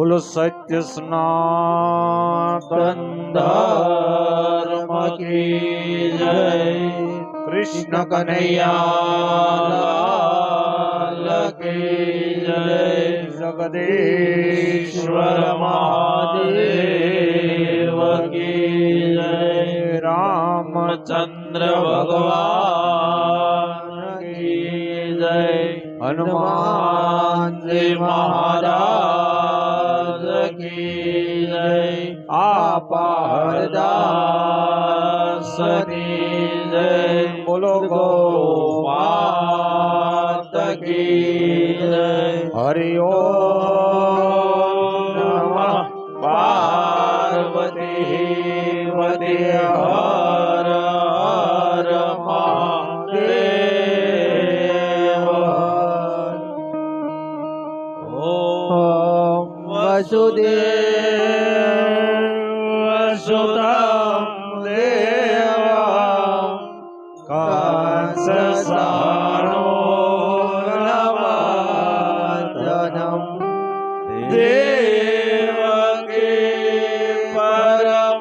બોલો સત્ય સનાતન ધર્મ કી જય, કૃષ્ણ કનૈયા કી જય, જગદીશ્વર મહાદેવ કી જય, રામચંદ્ર ભગવાન કી જય, હનુમાનજી મહારાજ કી જય, આપા હરદાસ કી જય, બોલો ગોમાત કી જય, હરિ ઓમ નમઃ પાર્વતી પતે હર હર મહાદેવ. ઓમ વસુદેવ સુતં દેવં કંસ સાનૂરમર્દનમ દેવકી પરમાનંદમ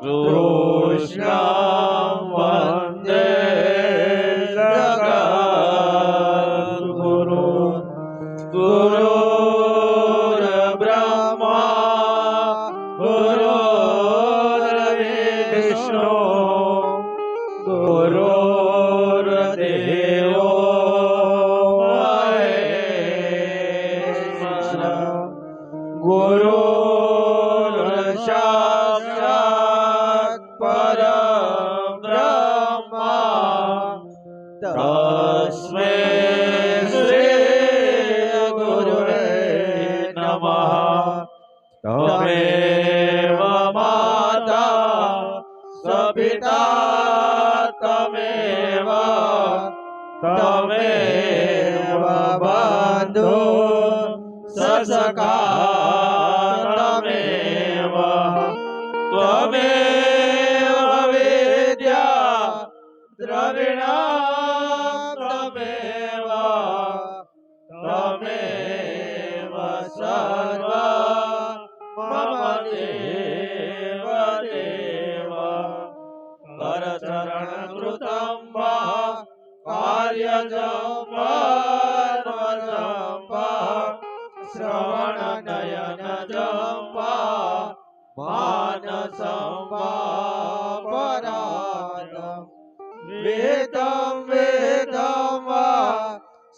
કૃષ્ણં વંદે જગદ્ગુરુ. ગુરુર્બ્રહ્મા ગુરુર્વિષ્ણુ ગુરુર્દેવો મહેશ્વરઃ. ગુરુર્સાક્ષાત્ પરબ્રહ્મા તસ્મૈ શ્રી ગુરવે નમઃ. તમેવ માતા સ પિતા તમેવ બંધુ સ સખા તમેવ વિદ્યા દ્રવિણં તમેવ સર્વ મમ દેવ દેવ. કરચરણ કૃતં વા કાર્યજં શ્રવણ નયન જંપા માનસં વા પરાગં વેદં વા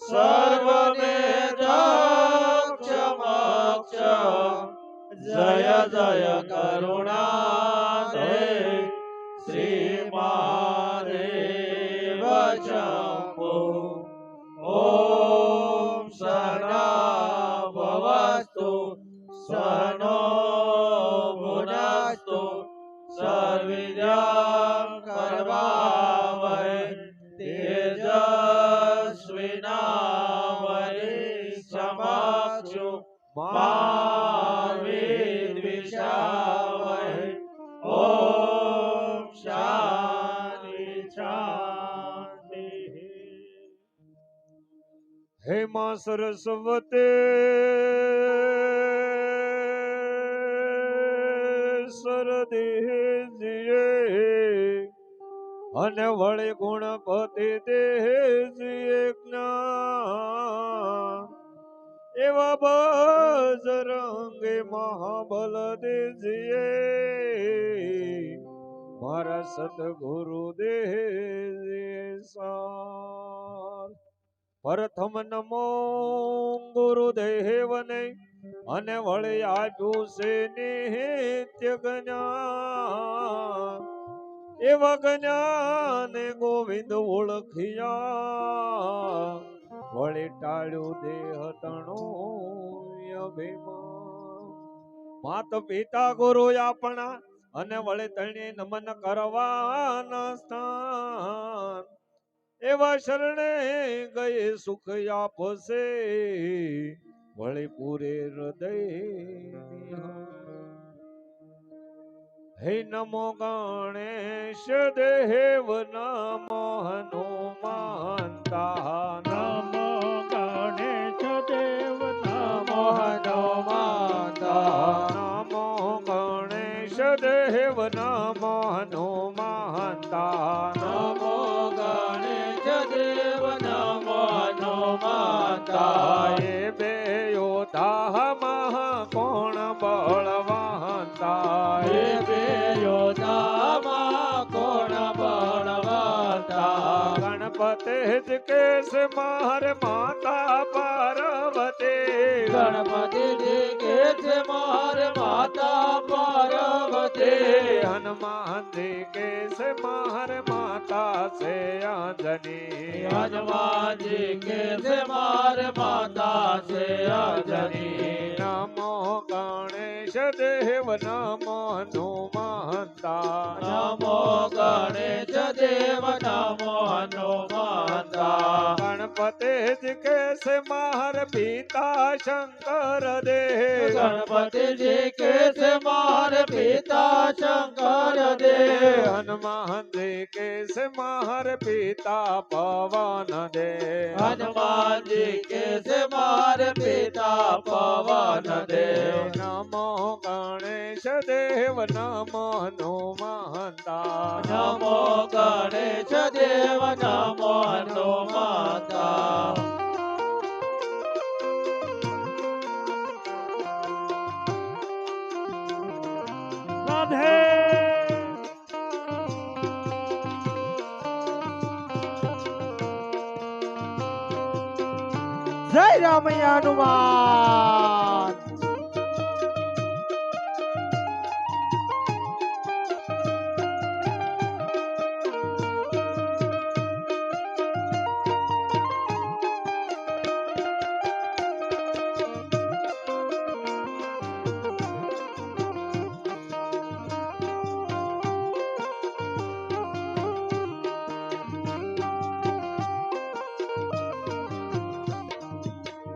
સર્વમેધક્ષમક્ષ. જય જય કરુણાધે શ્રી મહાદેવ શંભો. ઓમ સહના ભવસ્તુ સહનો ભુનસ્તુ સર્વવિદ્યાં કરવાવહૈ તેજસ્વિનાવધીતમસ્તુ મા વિદ્વિષાવહૈ. ઓમ શાંતિ શાંતિ. હે માં સરસ્વતી સરદેજીએ અને વળે ગુણપતિ દેજીએ જ્ઞાન એવા બજરંગે મહાબલ દેજીએ મારા સદગુરુ દેજીએ સાર. પ્રથમ નમો ગુરુદેવને અને વળી આપ્યું છે નિત્ય જ્ઞાન એવા જ્ઞાન ગોવિંદ ઓળખ્યા વળી ટાળ્યું દેહ તણું અભિમાન. માત પિતા ગુરુ આપણા અને વળી તણે નમન કરવાના સ્થાન એવા શરણે ગયે સુખ આપશે વળી પૂરે હૃદય. હે નમો ગણેશ દેવ નમો હનુમાનતા. નમો ગણેશ હનુમંતા એ બે યોદ્ધામાં કોણ બળવંતા એ બે યોદ્ધામાં કોણ બળવંતા ગણપતિ જ કેસ માર માતા પાર્વતી ગણપતિજી કે છે માર માતા પાર્વતી હનુમાનજી કેસ માર માતા છે અંજની હનુમાનજી કે છે માર માતા છે અંજની નમો ગણેશ દેવ નમો હનુમંતા નમો ગણેશ દેવ નમો હનુમંતા ગણપતિ જ કેસ માર પિતા શંકર દેવ ગણપતિજી કે છે માર પિતા શંકર દેવ હનુમાનજી કેસ માર પિતા પવન દેવ હનુમાનજી કે છે માર પિતા પવન દેવ નમો ગણેશ દેવ નમો હનુમંતા નમો ગણેશ દેવ નમો હનુમંતા રાધે જય રામૈયા હનુમાન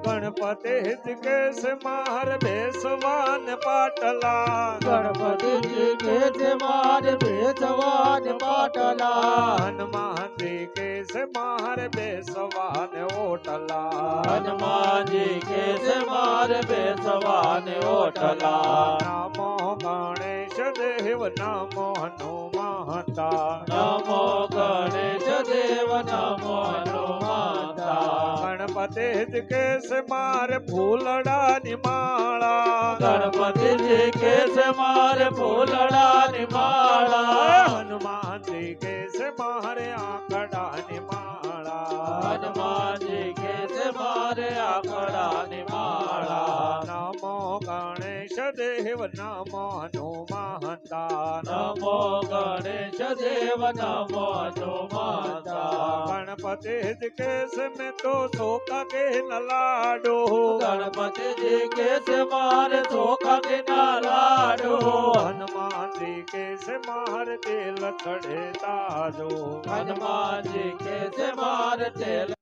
ગણપતિ જ કેસ માર બેસવાન પાટલા ગણપતિજી કે છે માર બેસવાન પાટલા હનુમાનજી કેસ માર બેસવાન ઓટલા હનુમાનજી કે છે માર બેસવાન ઓટલા નમો ગણેશ દેવ નમો હનુમંતા નમો ગણેશ દેવ નમો હનુમંતા ગણપતિ જ કેસ માર ફૂલડાની માળા ગણપતિજી કે છે માર ફૂલડાની માળા હનુમાનજી કેસ મારે આંકડાની માળા હનુમાનજી કે છે મારે આંકડાની માળા નમો ગણેશ દેવ નમો હનુમંતા નમો ગણેશ દેવ નમો હનુમંતા ગણપતિ જ કેસ મેં તો સોકા કે લાડો ગણપતિજી કે છે મારે ચોખા કે ના લાડો હનુમાનજી કેસ માર તેલ ચડે તાજો હનુમાનજી કે છે મારે તેલ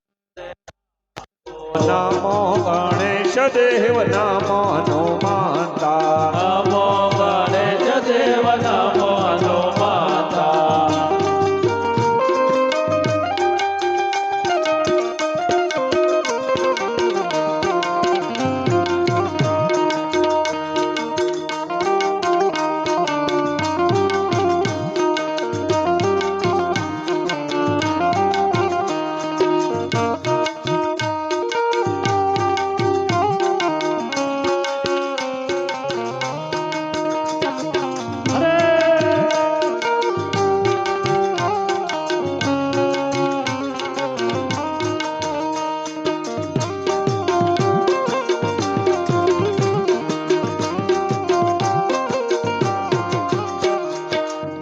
નમો ગણેશ દેવ નમો હનુમંતા નમો ગણેશ દેવ નમો હનુમંતા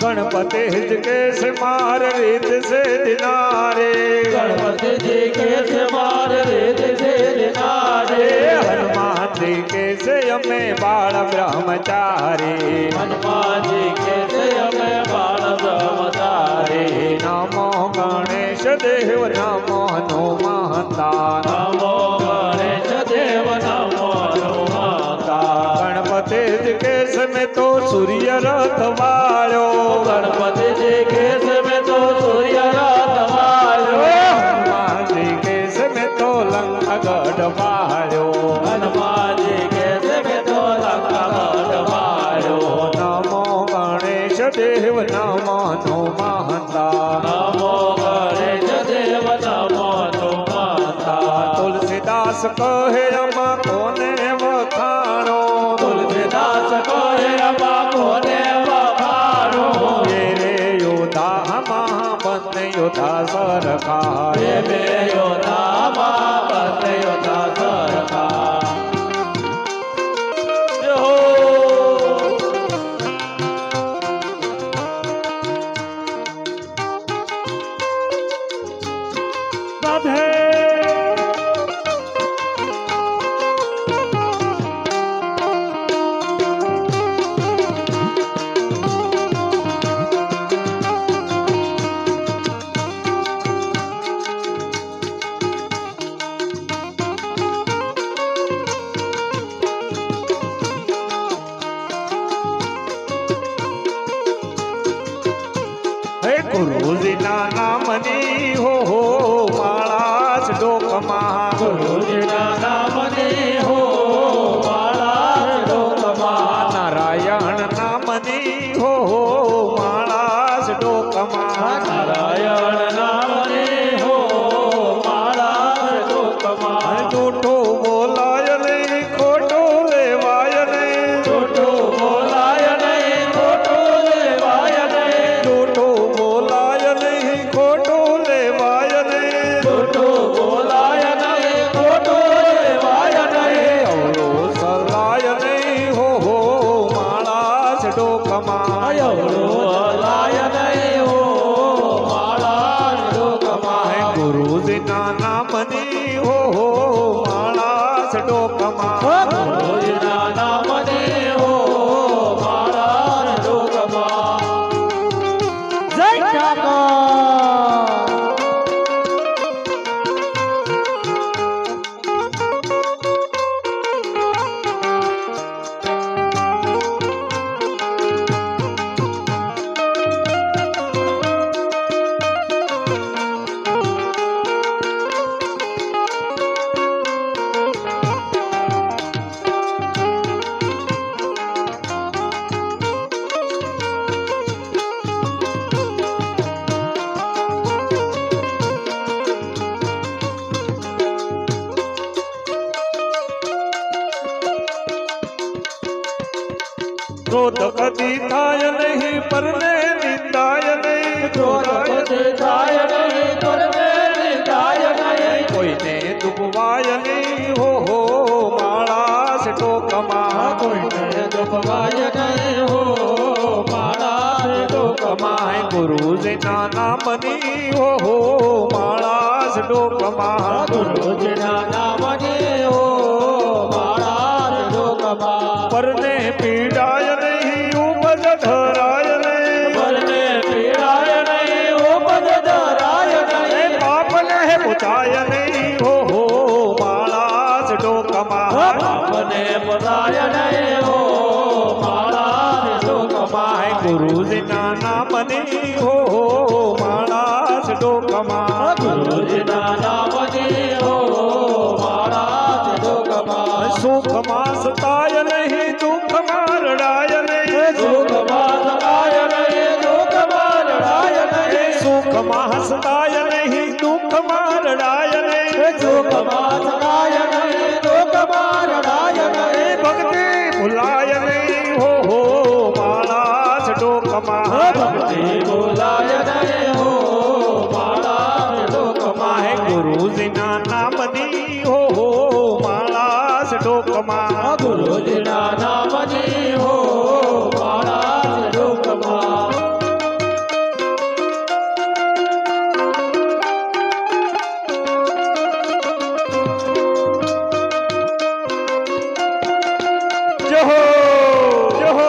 गणपति हिज केस मार रीत से दिनारे गणपति जी के से मार रित से दिनारे हनुमान जी के से अमे बाल ब्रह्मचारी हनुमान जी के से हमें बाल ब्रह्मचारी नमो गणेश देव नमो हनुमंता नमो गणेश देव नमो हनुमंता गणपति जी केस में तो सूर्य रथ वालो गणपति जी केस में तो सूर्य रथ वालो हनुमान जी केस में तो लंका गढ़ वालो हनुमान जी केस में तो लंका गढ़ वालो नमो गणेश देव नमो हनुमंता नमो गणेश देव नमो हनुमंता तुलसीदास કહે આમાં કોને વખાણો તુલસીદાસ કહે આમાં કોને વખાણો એ રે યોધા બંને યોધા સરકાર એ બે યોધામાં બંને યોધા સરકાર ગુરુજીના નામની હો માળા ડોકમાં ગુરુજીના નામની હો માળા ડોકમાં નારાયણ નામની હો માળા ડોકમાં નારાયણ નામની હો માળા ડોકમાં જૂઠો બોલાય નહીં ખોટો લેવાય નહીં જૂઠો બોલાય નહીં ખોટો લેવાય નહીં જૂઠો બોલાય નહીં ખોટો લેવાય નહીં જૂઠો બોલાય નહીં ખોટો લેવાય નહીં અવળો સલાય નહીં હો માળા ડોકમાં અવળો હલાય નહીં હો માળા ડોકમાં ગુરુજીના નામની હો માળા ડોકમાં ગુરુજીના નામની હો માળા ડોકમાં જય ઠાકોર ક્રોધ કદી થાય નહીં પરને નિંદાય નહીં ક્રોધ કદી થાય નહીં પરને નિંદાય નહીં કોઈને દુબવાય નહીં હો માળા ડોકમાં કોઈને દુભવાય નહીં હો માળા ડોકમાં ગુરુજીના નામની હો માળા ડોકમાં ગુરુજીના નામની હો માળા ડોકમાં પરને પીડાય નહીં ઉપજ ધરાય નહીં પરને પીડાય નહીં ઉપજ ધરાય નહીં પાપને પૂછાય નહીં હો માળા ડોકમાં પાપને પધાય નહીં હો માળા ડોકમાં ગુરુજીના નામની હો માળા ડોકમાં ગુરુજીના નામની હો માળા ડોકમાં સુખમાં સતાય નહીં દુઃખમાં રડાય નહીં સુખમાં સતાય નહીં દુઃખમાં રડાય નહીં સુખમાં સતાય નહીં દુઃખમાં રડાય નહીં સુખમાં સતાય નહીં દુઃખમાં રડાય નહીં ભક્તિ ભૂલાય નહીં હો માળા ડોકમાં ભક્તિ બોલાય નહીં હો માળા ડોકમાં ગુરુજીના નામની હો માળા ડોકમાં ગુરુજીના નામની હો માળા ડોકમાં જહો જહો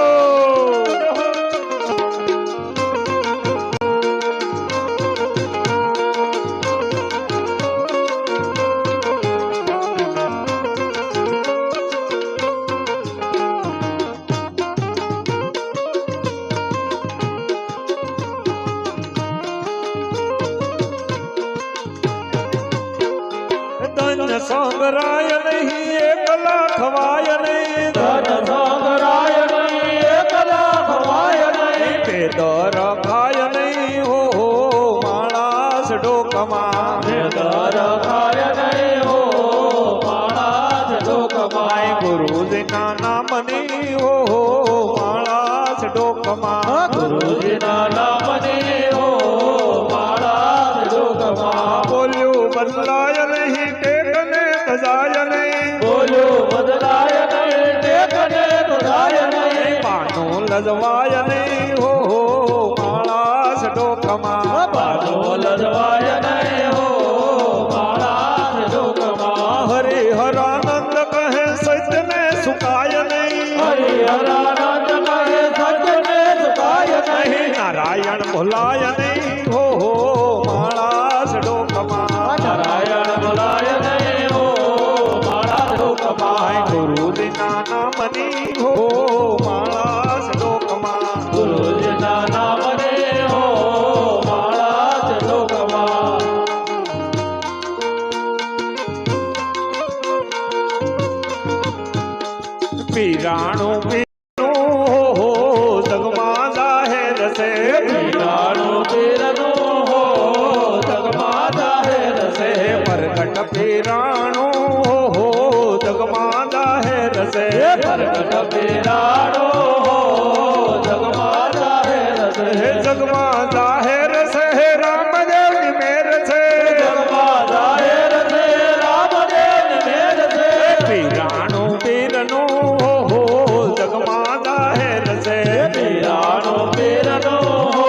ધન સંગરાય નહીં એકલા ખવાય નહીં ધન સંગરાય નહીં એકલા ખવાય નહીં ભેદ રખાય નહીં હો માળા ડોકમાં ભેદ રખાય નહીં હો માળા બદલાય નહીં ટેકને તજાય નહીં બોલ્યું બદલાય નહીં ટેકને તજાય નહીં પાનું લજવાય નહીં હો માળા ડોકમાં પાનું લજવાય નહીં હો માળા ડોકમાં હરિહરાનંદ કહે સત્યને સુકાય નહીં હરિહરાનંદ કહે સત્યને સુકાય નહીં નારાયણ ભૂલાય નહીં હો માળા ડોકમાં નારાયણ ભૂલાય નહીં હો માળા ડોકમાં ગુરુજીના નામની હો માળા ડોકમાં ગુરુજીના નામને હો માળા ડોકમાં પીરાણું હો જગમાં જાહેર છે પીરાણું પીરનું હો જગમાં જાહેર છે પ્રગટ પીરાણું હો જગમાં જાહેર છે પ્રગટ પીરાણો જગમાં જાહેર છે જગમાં જાહેર છે રામદેવની મેર છે જગમાં જાહેર છે રામદેવની મેર છે પીરાણું પીરનું હો જગમાં જાહેર છે પીરાણું પીરનું હો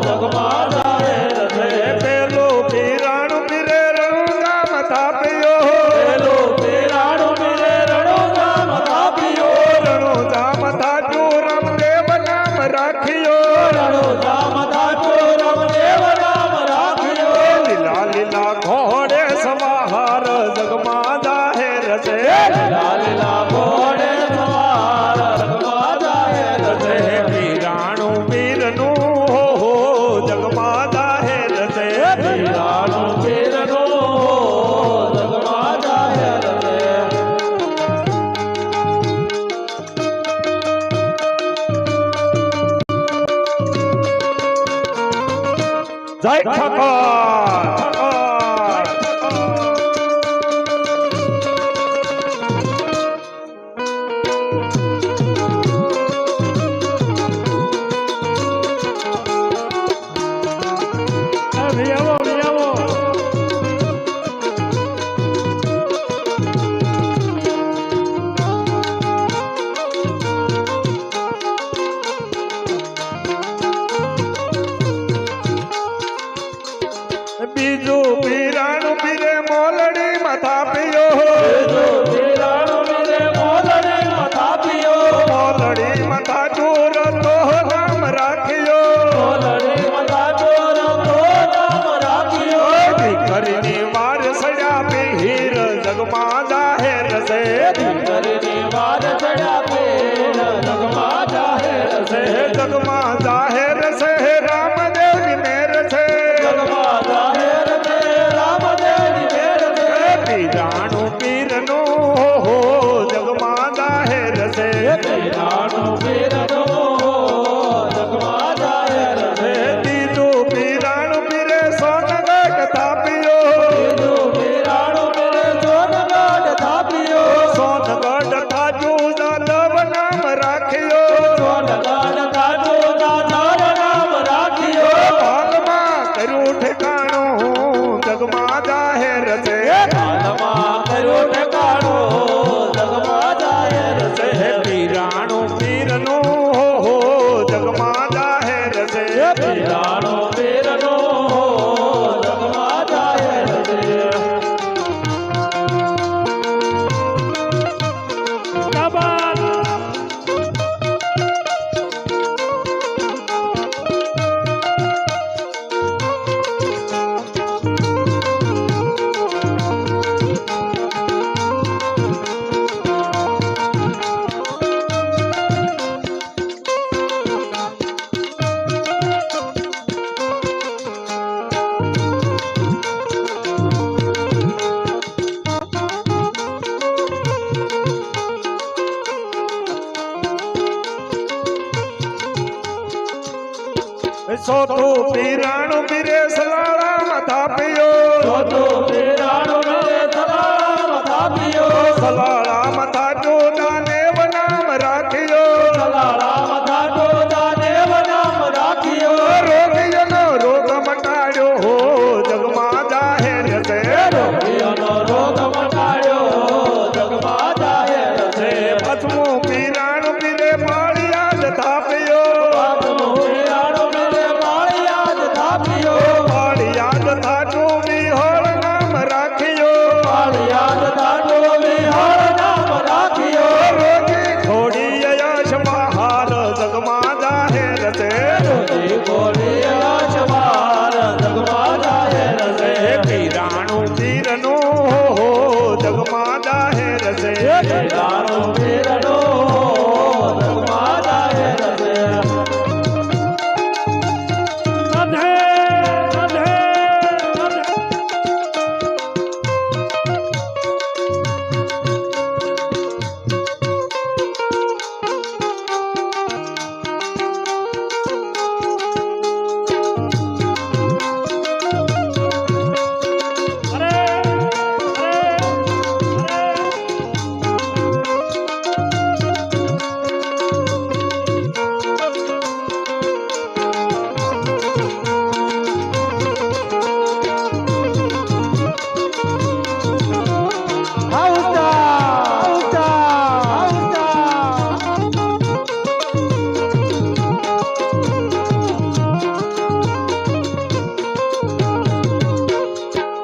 જગમાં જાહેર છે પેલું પીરાણું પીરે રણુગામ થાપ્યો પેલું પીરાણું પીરે રણુગામ થાપ્યો રણુગામ થાપ્યું રામદેવ નામ રાખ્યો રણુગામ થાપ્યો રામદેવ નામ રાખ્યો લીલા લીલા ઘોડે સવાર જગમાં જાહેર છે લીલા લીલા ઘોડે સવાર જગમાં જાહેર છે પીરાણું પીરનું હો જગમાં જાહેર છે પીરાણું પીરનું હો જગમાં જાહેર છે જય ઠાકોર બીજું પીરાણું પીરે મોલડી માથા પીયો પીરાણું પીરે મોલડી માથા પીયો મોલડી માથા ચોર તો નામ રાખ્યો મોલડી માથા ચોર તો નામ રાખ્યો દીકરીની વાર સડ્યા પીર જગમાં જાહેર છે દીકરીની વાર ચડ્યા પીર જગમાં જાહેર છે જગમાં જાહેર છે રામદેવની મેર છે જગમાં જાહેર છે રામદેવની મેર છે પીરાણું પીરનું હો જગમાં જાહેર છે પીરાણું પીરનું હો જગમાં જાહેર છે બીજું પીરાણું પીરે સોનગઢ થાપ્યો બીજું પીરાણું પીરે સોનગઢ થાપ્યો સોનગઢ થાજુ જાદવ નામ રાખ્યો સોનગઢ થાજુ જાદવ નામ રાખ્યો ભાગમાં કર્યું ઠેકાણું જગમાં જાહેર છે હાલમાં કર્યું ઠેકાણું જગમાં જાહેર છે પીરાણું પીરનું હો જગમાં જાહેર છે પીરાણું પીરનું હો જગમાં જાહેર છે સોતું પીરાણું પીરે સલાળામાં થાપ્યો ચોથું પીરાણું પીરે સલાળામાં થાપ્યો સલાળામાં થાજો દાનેવ નામ રાખ્યો સલાળામાં થાજો દાનેવ નામ રાખ્યો રોગીઓનો રોગ મટાડ્યો હો જગમાં જાહેર છે વિહળ નામ રાખ્યો કાળિયાદ દાદો વિહળ નામ રાખ્યો રોજી ઘોડી યશમાં હાર જગમાં જાહેર છે રોજી ઘોડી યશમાં જગમાં જાહેર છે પીરાણું પીરનું હો જગમાં જાહેર છે પીરાણું પીરનું જગમાં જાહેર છે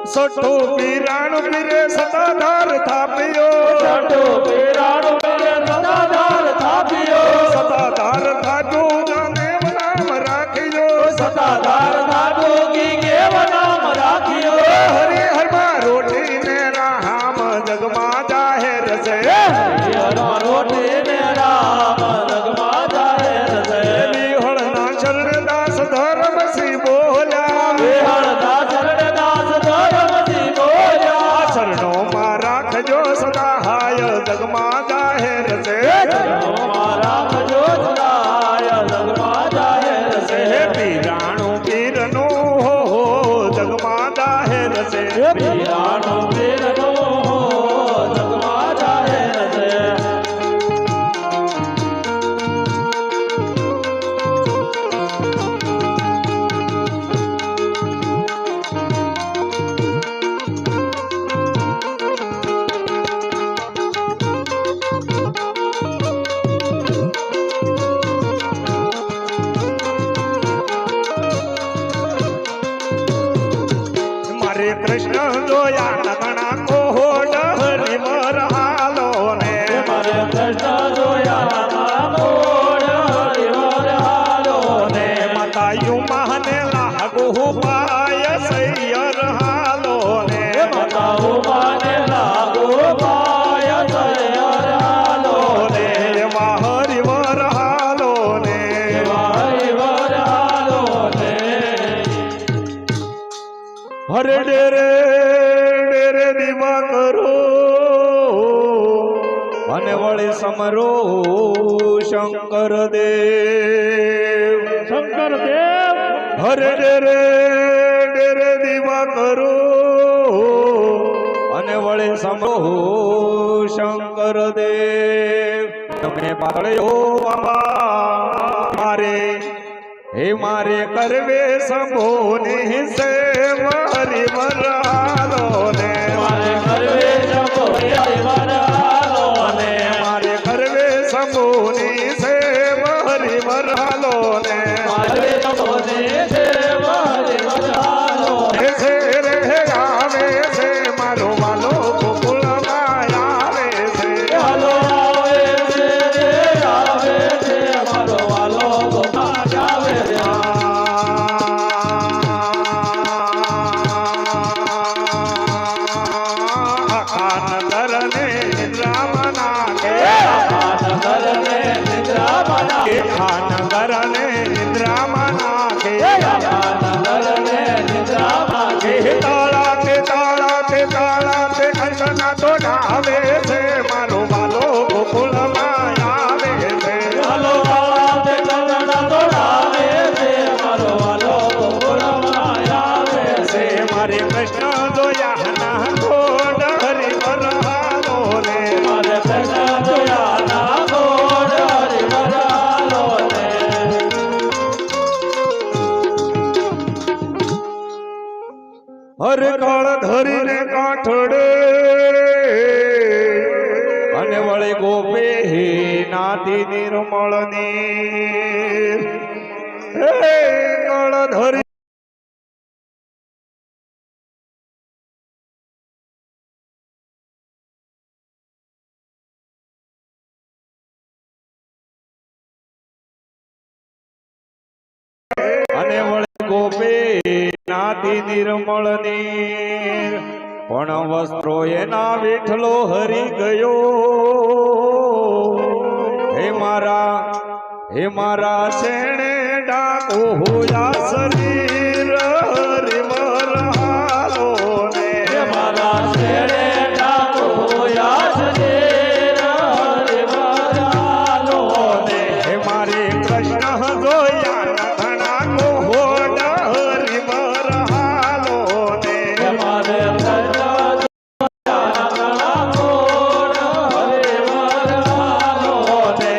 સઠો પીરાણું પીરે સતાધાર થાપ્યો સઠો પીરાણું પીરે સતાધાર થાપ્યો સતાધાર થાપ્યું જાનેવ નામ રાખ્યો સતાધાર થાપ્યો કી કેવ નામ રાખ્યો હરિહરમાં રોટી ને રામ જગમાં જાહેર છે હરિહરમાં રોટી ને રામ જગમાં જાહેર છે વિહળના શરણદાસ ધર્મસિંહ બોલ્યા વિહળના શરણદાસ ધર્મસિંહ બોલ્યા શરણોમાં રાખજો સદાય જગમાં જાહેર છે રાખજો સદાય જગમાં જાહેર છે પીરાણું પીરનું હો જગમાં જાહેર છે પીરાણું પીરનું જગમાં જાહેર છે મારે કૃષ્ણ જોયા નગણા કોહડ હરિમર હાલો ને મારે કૃષ્ણ જોયા નામોડ હરિવર હાલો ને માતાયું માને લાગુ પાય સૈયર હાલો ને માતા ઉમાને લાગુ પાય સૈયર હાલો ને એવા હરિવર હાલો ને હરિવર હાલો ને હરે ડેરે દીવા કરો અને વળી સમરો શંકર દેવ શંકર દેવ હરે ડેરે દીવા કરો અને વળી સમરો શંકર દેવ તમે પાતળ્યો મારે હે મારે કરવે સંભોની સેવ હરિવર હાલો ને મારે કરવે જપો હરિવર હાલો ને મારે કરવે સંભોની સેવ હરિવર હાલો ને મારે જપો ને દેવ હરિવર હાલો ને છે રે આવે છે મારો વાલો ગોકુળમાં આવે છે હાલો આવે છે મારો વાલો ગોપાલ આવે છે ખાનગર ને રામ નાગે નગર ને નિદ્રા બના ખાનગર ને રામ નાગે નગર ને નિદ્રા માગે તાળા તે તાળા તે તાળા તે કંકના તો આવે છે મારો વાલો ગોકુળમાં આવે છે હાલો આવે કનડા દોડાવે છે મારો વાલો ગોકુળમાં આવે છે મારે કૃષ્ણ જોયા ના ગોડ હરિવર હાલો ને મારે કૃષ્ણ જોયા ના ગોડ હરિવર હાલો ને હર કાળ ધરીને કાઠડે અને વળી ગોપે નાથી નિર્મળ નીર હે કાળ ધરી અને વળી ગોપી નાથી નિર્મળ નીર પણ વસ્ત્રો એના વિઠલો હરી ગયો હે મારા શેણે ડાકો હોયા શરીર હરિવર હાલો ને મારા શેણે ડાકો હોયા શરીર હરિવર હાલો ને મારે કૃષ્ણ જોયા ઘણા કોહોડ હરિવર હાલો ને મારે કૃષ્ણ જોયા ઘણા કોહોડ હરિવર હાલો ને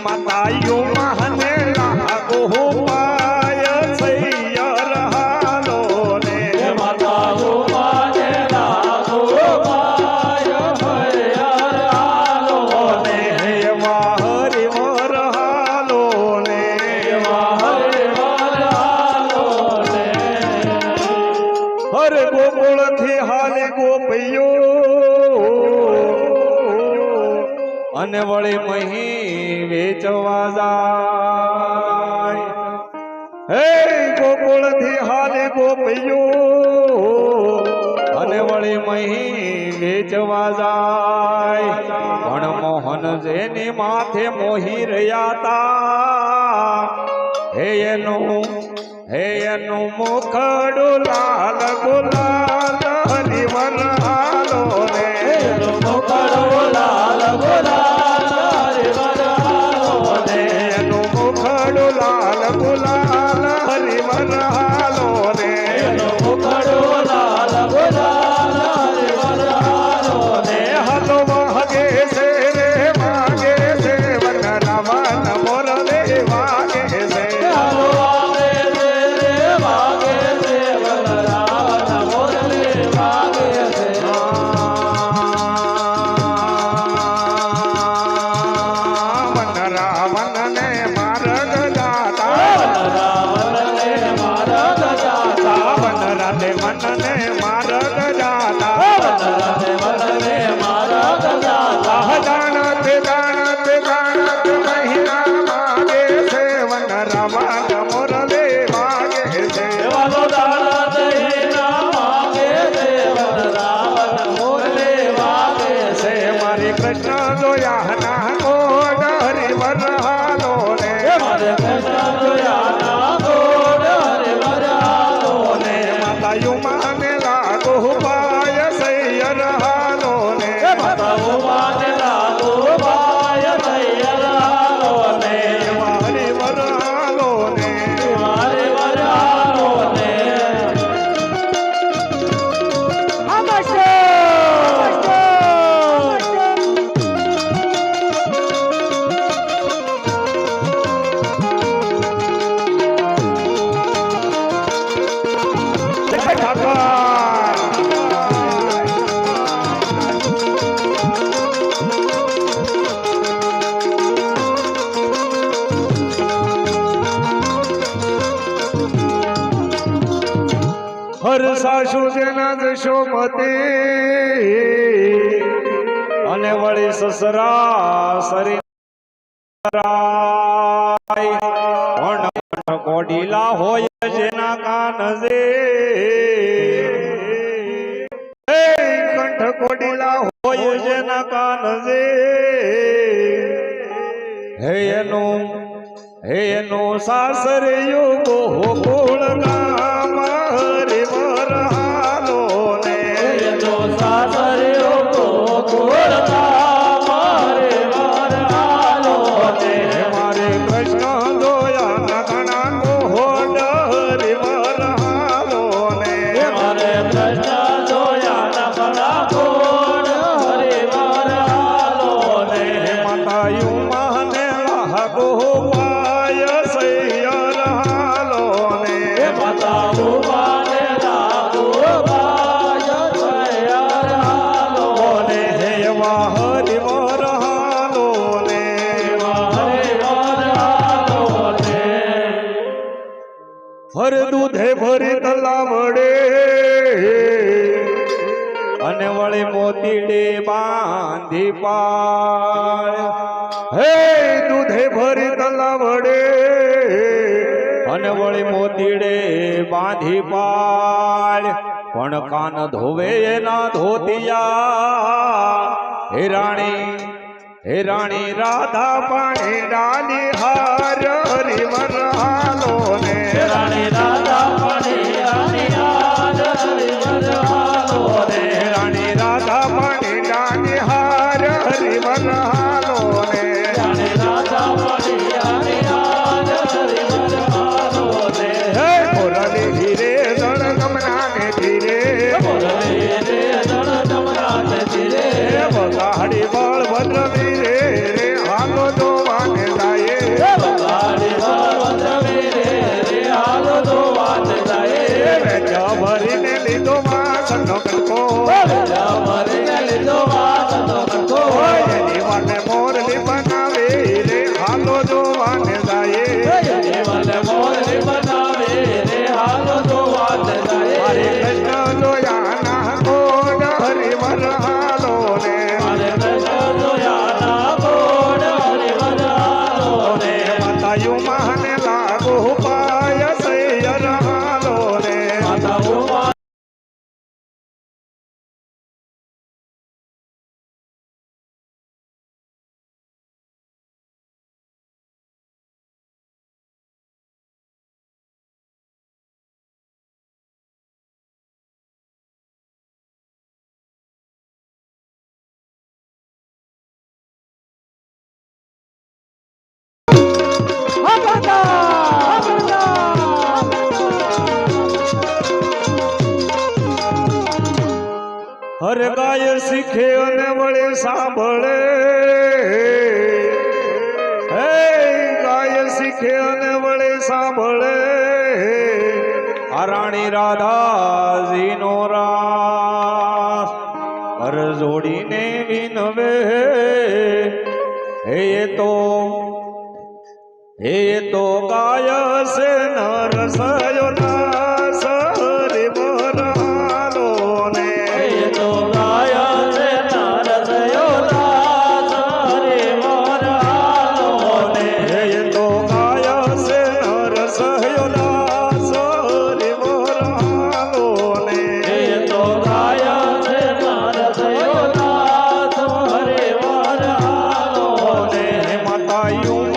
માતાયું મહને લાગો પાય સૈયર હાલો ને માતાયું માને લાગો પાય સૈયર હાલો ને એવા હરિવર હાલો ને હરિવર હાલો ને હર ગોકુળ થી હાલે ગોપીઓ અને વળી મહી વેચવા જાય હે ગોકુળ થી હાલે ગોપીઓ અને વળી મહી વેચવા જાય પણ મોહન જેની માથે મોહી રહ્યા તા હે એનું મુખડું લાલ ગુલાલ હરિવર હાલો ને મુખડો લાલ ગુલાલ હરિવર હાલો ને એનું મુખડું લાલ ગુલાલ હરિવર હાલો ને મુખડો લાલ ગુલાલ હરિવર હાલો ને હાલો વાગે છે રે વાગે છે વન રાવણ મોરલે વાગે છે હાલો વાગે છે રે વાગે છે વનરાવન મોરલે વાગે છે વન રાવણ ને માર્ગ જાતા વનરાવનને માર્ગ જાતા વન રાધે મનને માર્ગ જાતા વનરાધે વનને માર્ગ જાતા જાણત મહિના માગે છે વન રાવણ મોરલે વાગે છે દેવાનો દાણા દહીંના માગે છે વનરાવન મોરલે વાગે છે મારી કૃષ્ણ જોયા ના કોડ હરિવર હાલો ને મારે કૃષ્ણ જોયા ના ગોળ હરિવર હાલો ને માતાયું માને લાગો પાય સૈયર હાલો ને માતાઓ માને લાગો પાય તૈયાર હાલો ને હરિવર હાલો ને હરિવર હાલો ને હર સાસુ જેના જશોમતી અને વળી સસરા સરી કોડીલા હોય જેના કાન જે કંઠ કોડીલા હોય જેના કાન જે હે એનું સાસરિયું ગોકુળ ગામ હરિવર હાલો ને એનો સાસરિયો ગોકુળ ગામ હરિવર હાલો ને મારે કૃષ્ણ જોયા ઘણા કોહોડ હરિવર હાલો ને મારે કૃષ્ણ જોયા નખડા કોડ હરિવર હાલો ને માતાયું માને લાગો પાય સૈયર હાલો ને માતાઓ માને લાગો પાય તૈયાર હાલો ને એવા હરિવર હાલો ને હરિવર હાલો ને હર દૂધે ભરી તલાવડે અને વળી મોતીડે બાંધી પાય હે દૂધે ભરી તલાવડે અને વળી મોતીડે બાંધી પાડ પણ કાન ધોવે એના ધોતિયા હે રાણી રાધા પાણી ડાલી હાર હરિવર હાલો ને રાણી રાધા પાણી રાણી હાર હરિવર હાલો ને રાણી રાધા પાણી ડાલી હાર હરિવર હાલો ને રાણી રાધા પાણી રાણી હાર હરિવર હાલો ને હે મોરલી ધીરે દળ ગમના ને ધીરે મોરલી રે દળ જમના ને ધીરે બગાડી બળભદ્ર વીરે રે હાલો જોવાને જાય બગાડી બળભદ્ર વીરે રે હાલો જોવાને જાય વેચા ભરીને લીધો વાસનો કટકો વેચા ભરીને લીધો વાસનો કટકો એની વાને મોરલી બનાવે રે હાલો જોવાને જાય એની વાને મોરલી બનાવે રે હાલો જોવાને જાય હરે કૃષ્ણ જોયા ના ગોડ હરિવર હાલો ને હરે કૃષ્ણ જોયા ના ગોડ હરિવર હાલો ને માતાયું મહાને લાગુ પાય સૈયર હાલો ને માતા ઉમા હર ગાય શીખે અને વળે સાંભળે હે ગાય શીખે અને વળે સાંભળે આ રાણી રાધાજીનો રાસ હર જોડીને વિનવે હે એ તો ગાય છે નર સયો દાસ હરિ મોરાલો ને તો ગાય છે નરસયો દાસ હરે મોર હાલો ને હે તો ગાય છે નર સયો દાસ હરિ મોરાલો ને એ તો ગાય છે નરસયો દાસ હરે મોર હાલો ને માતાયું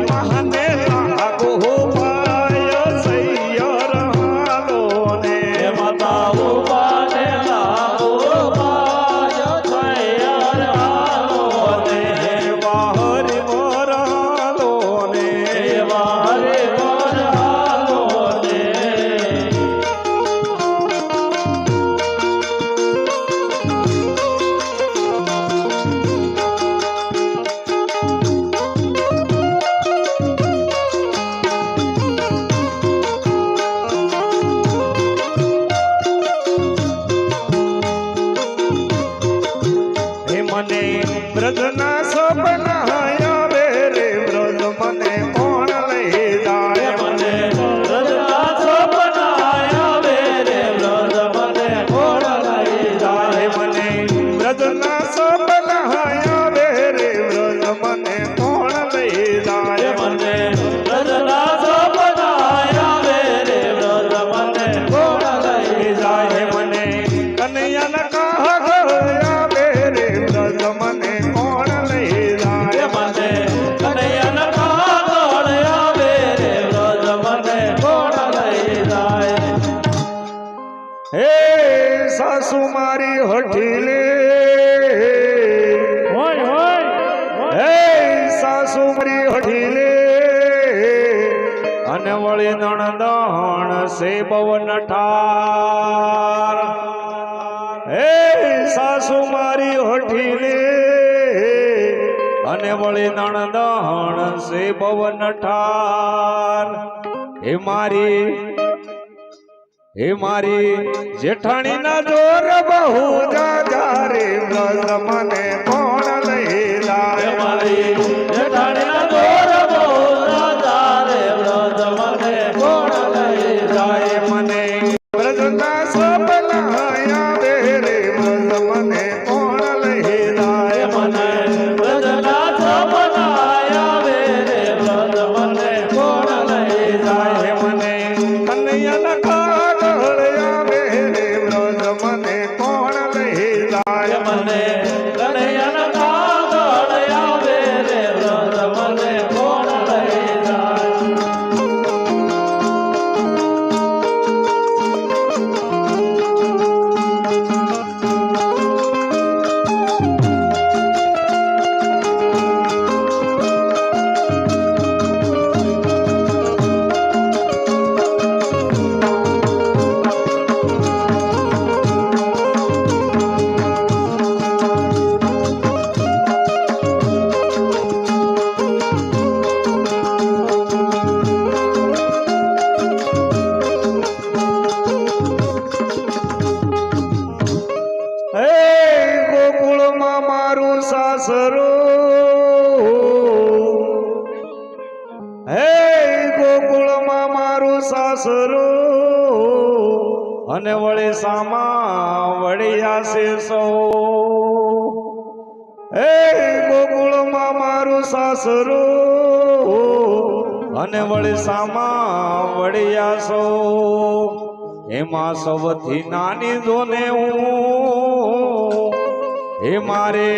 મહાને લાગુ પાય સૈયર હાલો ને માતા ઉપાને લાગો પાય સૈયર હાલો ને હરિ મોરાલો ને એવા હરે મોર હાલો ને મને બ્રજના સપના આવે રે બ્રજ મને કોણ લઈ જાય મને રજના સપના આવે રે વ્રજ મને કોણ લઈ જાય મને બ્રજના સપના આવે રે બ્રજ મને કોણ લઈ જાય મને રજના સપના આવે રે વ્રજ મને કોણ લઈ જાય મને કનૈયાના કાહ આવે રે બ્રજ મને કોણ લઈ જાય મને કનૈયાના કાગળ આવે રે વ્રજ મને કોણ લઈ જાય હે સાસુ મારી હઠીલે હે સાસુ મારી હઠીલે અને વળી નણદણ સે પવન ઠાર હે સાસુ મારી હઠીલે અને વળી નણદણ સે પવન ઠાર હે મારી જેઠાણી ના જોર બહુ જાજા રે બ્રજ મને કોણ લઈ જાય મારી જેઠાણીના દોર બહુ રાજા રે વ્રજ મને કોણ લઈ જાય મને બ્રજના સપના આવે રે બ્રજ મને કોણ લઈ જાય મને કનૈયાના કાગળ આવે રે વ્રજ મને કોણ લઈ જાય મને કનૈયાના કાગળ આવે રે વ્રજ મને કોણ લઈ જાય ગોકુળમાં મારું સાસરું હે ગોકુળમાં મારું સાસરું અને વળી સામા વળિયા છે સૌ હે ગોકુળમાં મારું સાસરું અને વળી સામા વળિયા સૌ એમાં સૌથી નાની જોને હું હે મારે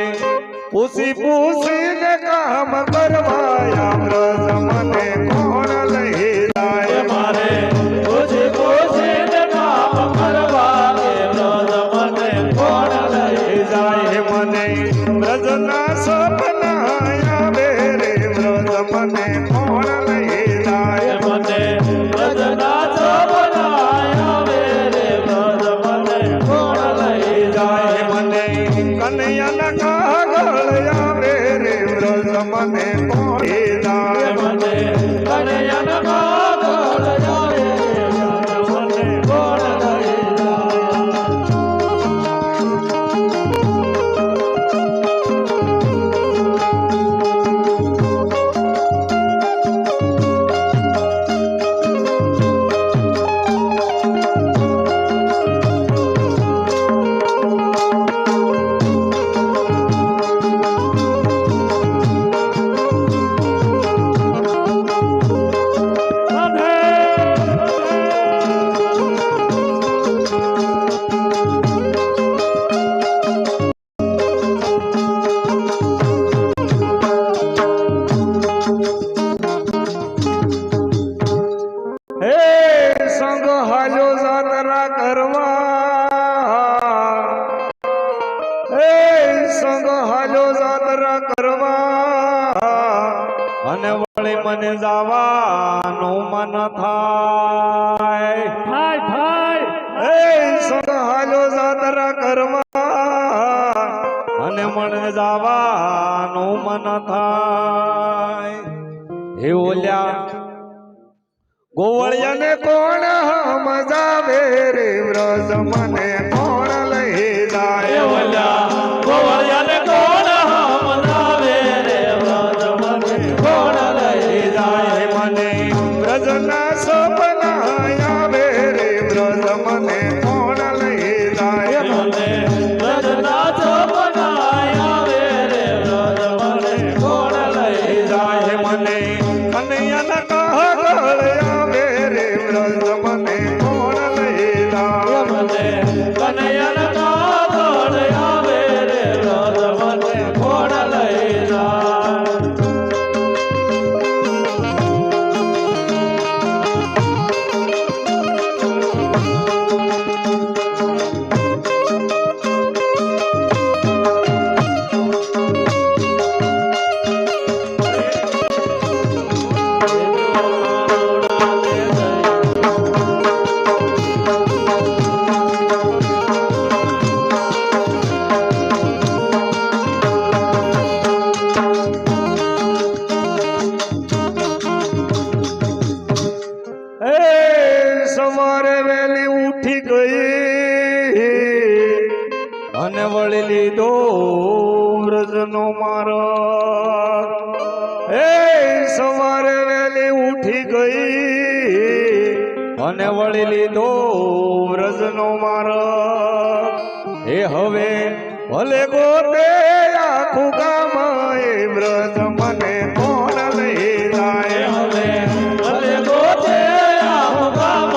પૂછી પૂછીને કામ કરવાયા વ્રજ મને કોણ લઈ જાય મારે પૂછી પૂછીને કામ કરવા કે વ્રજ મને કોણ લઈ જાય મને વ્રજના સપના આવે રે વ્રજ મને કોણ લઈ જાય મને વ્રજના સપના આવે રે વ્રજ મને કોણ લઈ જાય મને કનૈયાના કાગળ આવે રે વ્રજ મને કોણ લઈ જાય મને કનૈયાના કાગળ આવે રે વ્રજ મને કોણ લઈ સંગ હાલ્યો જાત્રા કરવા સંગ હાલ્યો જાત્રા કરવા અને વળી મને જવાનું મન થાય સંગ હાલ્યો જાત્રા કરવા અને મને જવાનું મન થાય હે ઓલ્યા ગોવળિયાને કોણ મજાવે રે વ્રજ મને કોણ લઈ જાય ગોવળિયાને કોણ મનાવે રે વ્રજ મને કોણ લઈ જાય મને વ્રજના સપના આવે રે વ્રજ મને કોણ લઈ જાય મને વ્રજના સપના આવે રે વ્રજ મને કોણ લઈ જાય મને કનૈયાના કાગળ આવે રે વ્રજ મને કોણ લઈ જાય મને કનૈયાના કાગળ આવે રે વ્રજ મને કોણ લઈ જાય સવારે વહેલી ઉઠી ગઈ અને વળી લીધો વ્રજનો માર્ગ સવારે વહેલી ઉઠી ગઈ અને વળી લીધો વ્રજનો માર્ગ હવે ભલે ગોતે આખું ગામ એ વ્રજ મને કોણ લઈ જાય હવે ભલે ગોતે આખું ગામ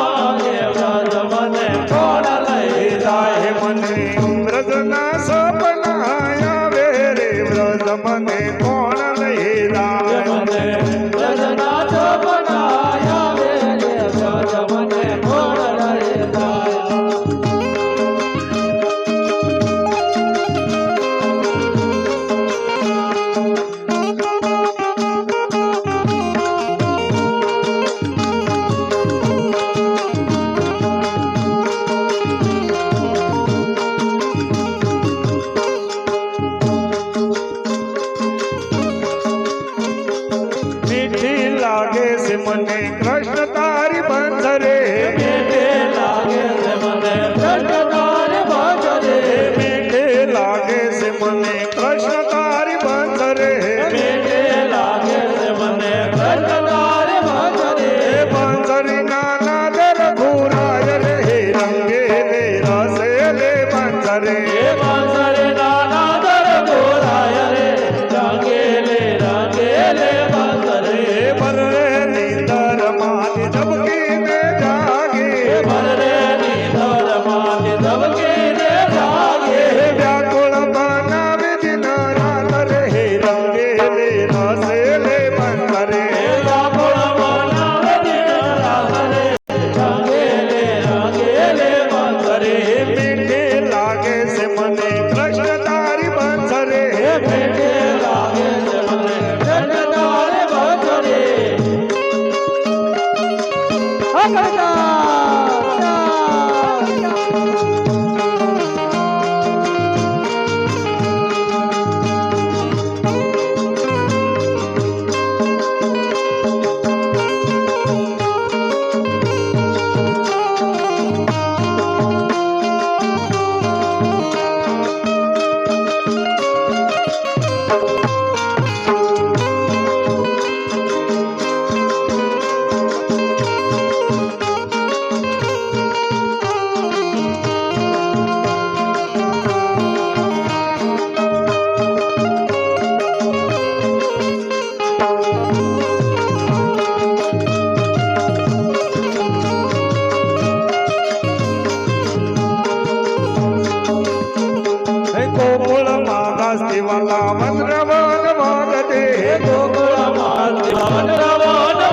ગોકુળમાં દાસી વાલા વંદ્રવન વાગતે ગોકુળમાં વન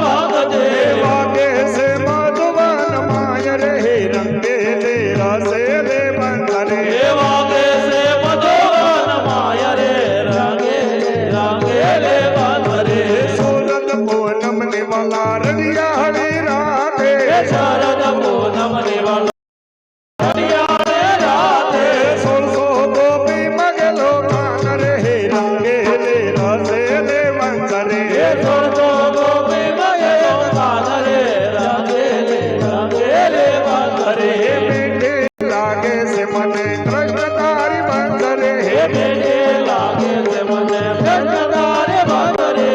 વાગતે વાગે છે મધુવન માય રે રંગે લે રસે લે બંધરે વાગે છે મધુવન માય રે રંગે લે બાંધરે સુરત પૂનમ ને વાલા રડિયા હરી રાતે શરદ પૂનમ ને વાલા હરિયાળે રાતે સોળસો ગોપી મગલો કાન રે રંગે લે રસે લે બંધરે છોડતો ગોપી મગેલો કાન રે રંગે લે બાંધરે મીઠે લાગે છે મને કૃષ્ણ તારી બંધરે બેટે લાગે છે મને કૃષ્ણ તારે બાંધરે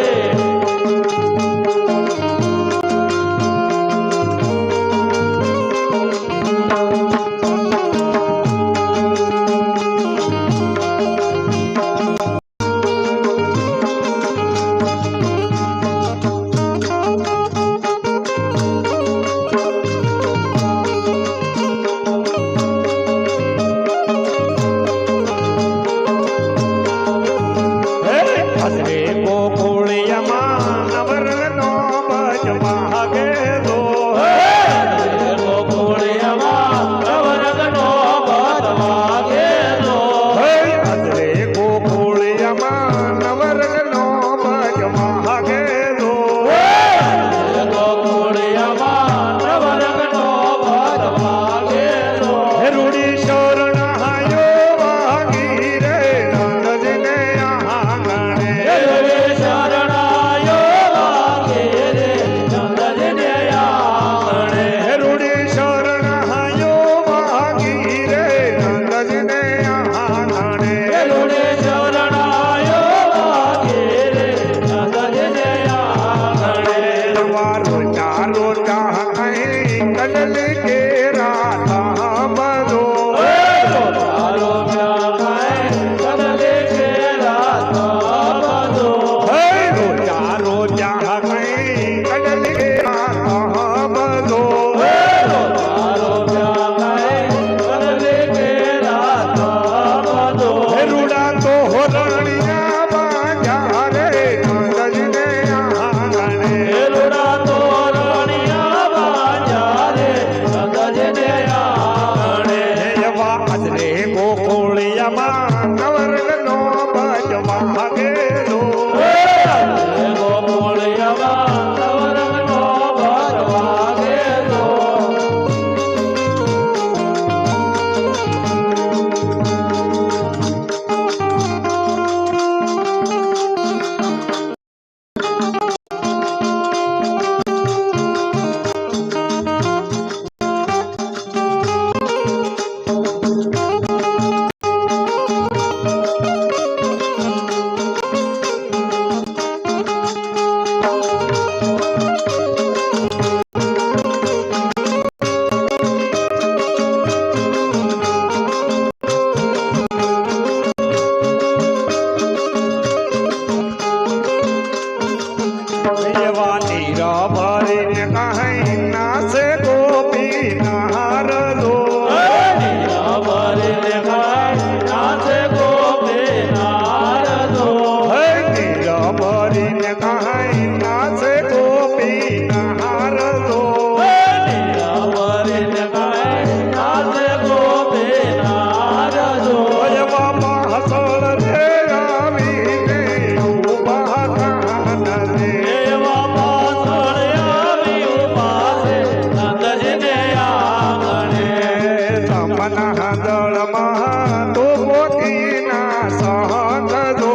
જમના જળમાં તો મોતીના સંત જો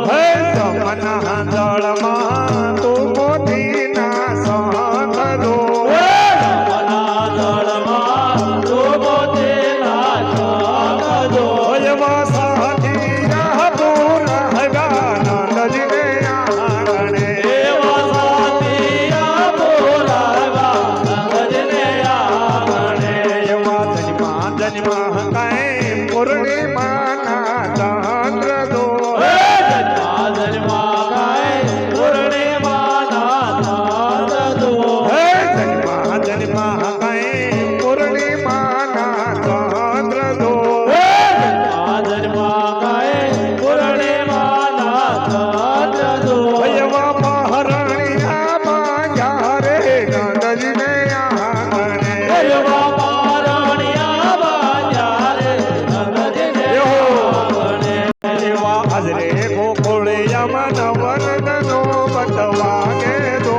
હે જમના જળમાં તો મોતીના સંત જો એવા સાધીયા બોલાવ્યા નંદજીને આંગણે એવા જન્મા કઈ પૂર્ણિમાના ચંદ્ર જો હે જન્મા કઈ પૂર્ણિમાના ચંદ્ર જો એવા મહારાણીયામાં જ્યારે નંદજીને આંગણે એવા હાજરે ગોકુળિયામાં નવરંગનો બટવાગે દો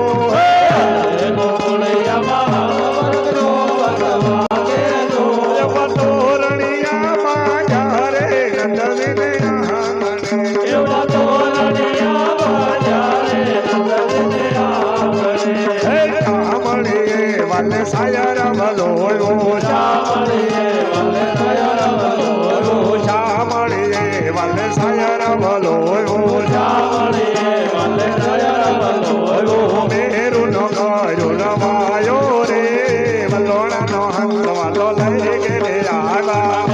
એવા તોરણિયામાં જ્યારે નંદજીને આંગણે હે કામળીએ વાલે સાયર ભલોયો શામળીએ વાલે સાયર ભલોયો મેરું નો કર્યો રવાયો રે વલોણાનો હંસ વાલો લઈ ગેલે આગા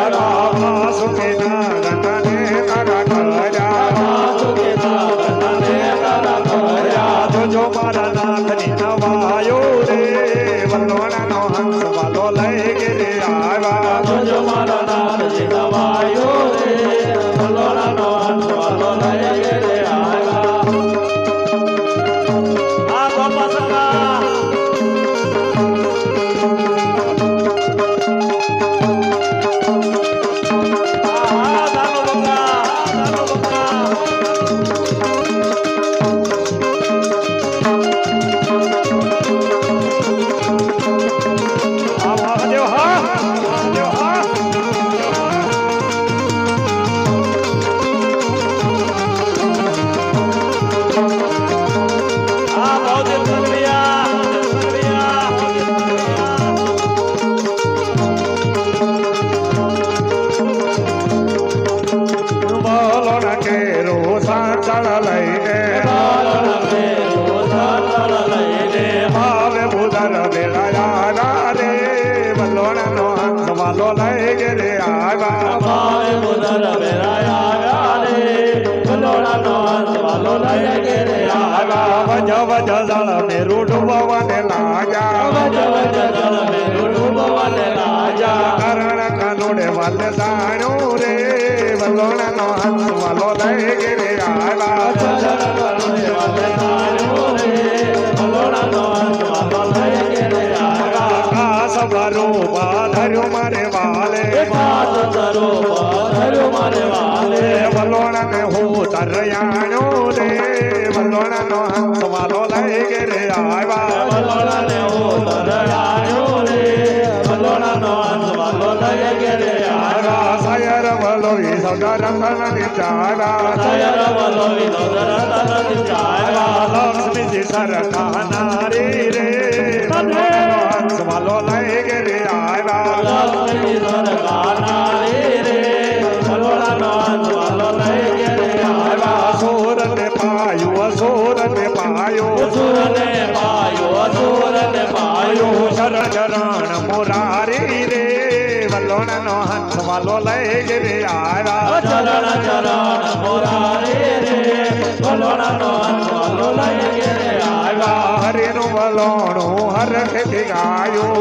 આગા સુખે ના ગંધાને તારા કર્યા જોજો મારા નાથની નવાયો રે વલોણાનો હંસ વાલો લઈ ગેલે આગા વલોણા કેરો સાચળ લઈને આવે બુધર વેળાયા રે વલોણાનો હંસ વાલો લઈ ગેલે આવ્યા આગા વજ વજ જળ મેરું ડૂબવાને લાગ્યા કરણ કાનુડે વાલે જાણ્યું રે વલોણાનો હંસ વાલો લઈ ગેલે આવ્યા આકાશ ભરો બાધર્યું મારે વાલે વલોણાને હું તરયાણ્યો રે વલોણાનો હંસ વાલો લઈ ગેલે આવ્યા સાયર વલોવી સૌદર તનની ચાવ્યા લક્ષ્મીજી સરકા નારી રે વલોણાનો હંસ વાલો લઈ ગેલે આવ્યા સોરને પાયો શરણ ચરણ મુરારી રે વલોણાનો હંસ વાલો લઈ ગેલે આવ્યા હરિનું વલોણું હરખથી ગાયો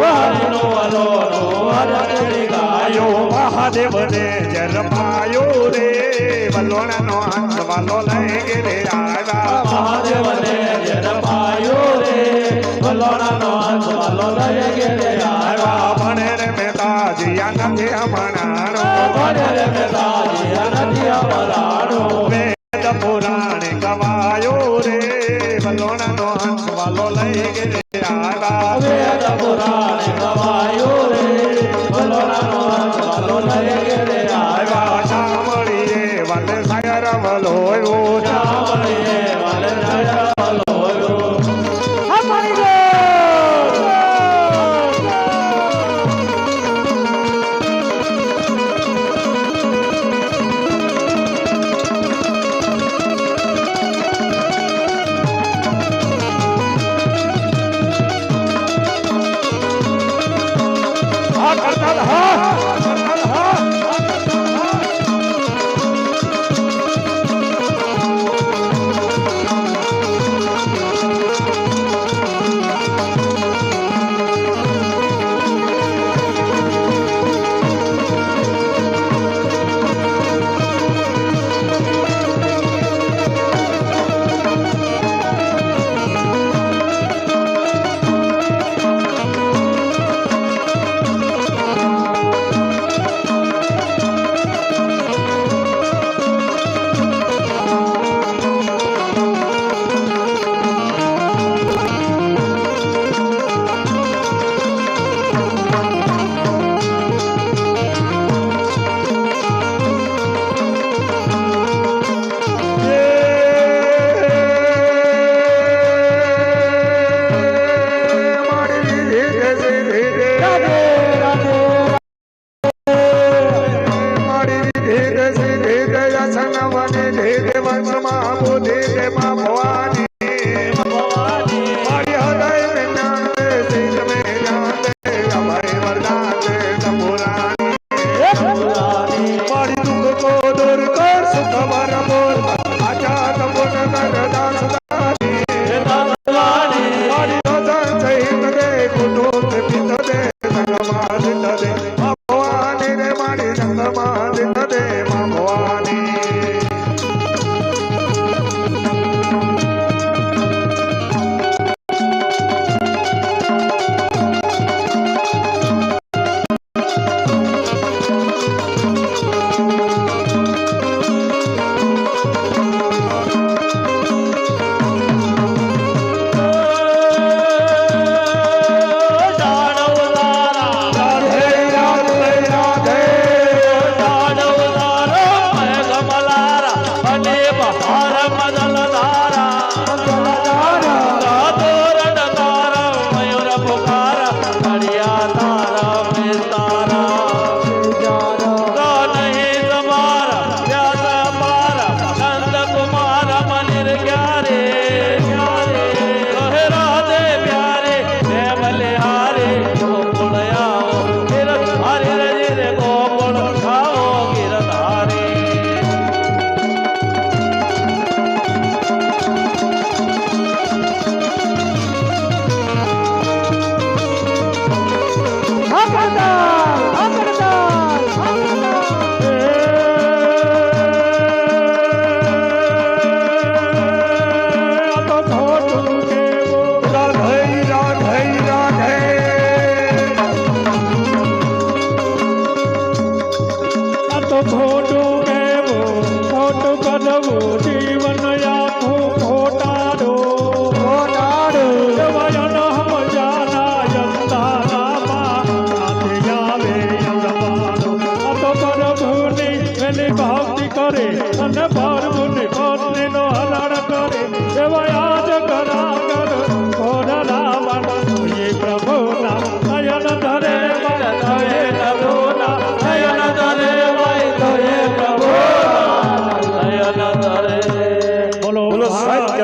મહાદેવને જરમાયો રે વલોણાનો હંસ વાલો લઈ ગેલે આવ્યા ભણે રે મેતાજી નથી હમણાનો વેદ પુરાણે ગવાયો રે વલોણાનો હંસ વાલો લઈ ગે આવ્યા વેદ પુરાણે ગવાયો રે વલોણાનો હંસ વાલો લઈ ગે આવ્યા શામળીએ વલે સાયર વલોયો ચામડીએ વાલે સાયર વલોયો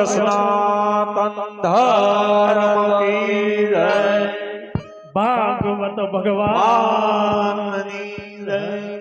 સનાતન ધર્મ કી જય ભાગવત ભગવાન ભગવાનની જય